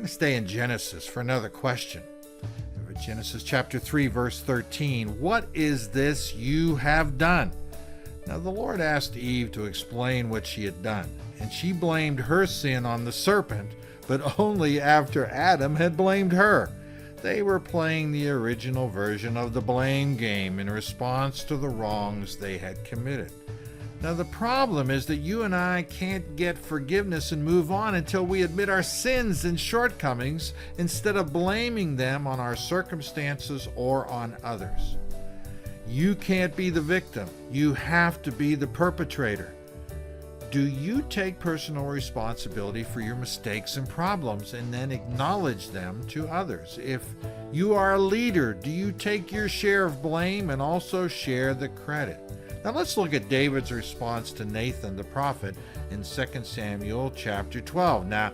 to stay in Genesis for another question. Genesis chapter 3, verse 13. What is this you have done? Now the Lord asked Eve to explain what she had done, and she blamed her sin on the serpent, but only after Adam had blamed her. They were playing the original version of the blame game in response to the wrongs they had committed. Now the problem is that you and I can't get forgiveness and move on until we admit our sins and shortcomings instead of blaming them on our circumstances or on others. You can't be the victim. You have to be the perpetrator. Do you take personal responsibility for your mistakes and problems and then acknowledge them to others? If you are a leader, do you take your share of blame and also share the credit? Now let's look at David's response to Nathan the prophet in 2 Samuel chapter 12. Now,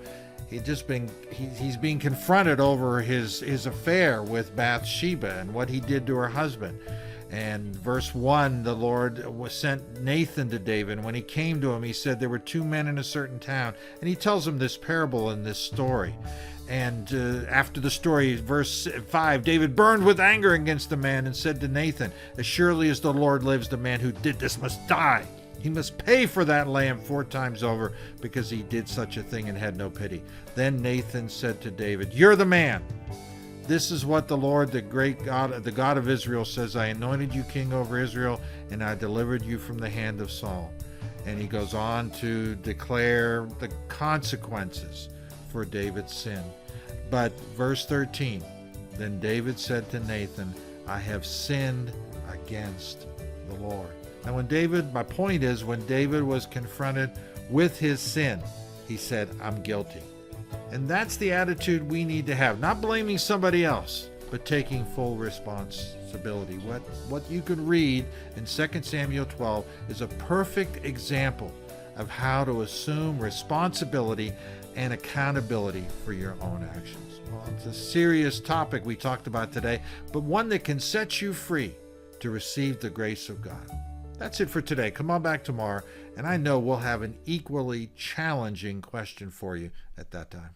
he's being confronted over his affair with Bathsheba and what he did to her husband. And verse 1, the Lord sent Nathan to David. And when he came to him, he said there were two men in a certain town. And he tells him this parable in this story. And after the story, verse 5, David burned with anger against the man and said to Nathan, as surely as the Lord lives, the man who did this must die. He must pay for that lamb 4 times over because he did such a thing and had no pity. Then Nathan said to David, you're the man. This is what the Lord, the great God, the God of Israel says, I anointed you king over Israel and I delivered you from the hand of Saul. And he goes on to declare the consequences for David's sin. But verse 13, then David said to Nathan, I have sinned against the Lord. Now my point is, when David was confronted with his sin, he said, I'm guilty. And that's the attitude we need to have, not blaming somebody else, but taking full responsibility. What you could read in 2 Samuel 12 is a perfect example of how to assume responsibility and accountability for your own actions. Well, it's a serious topic we talked about today, but one that can set you free to receive the grace of God. That's it for today. Come on back tomorrow, and I know we'll have an equally challenging question for you at that time.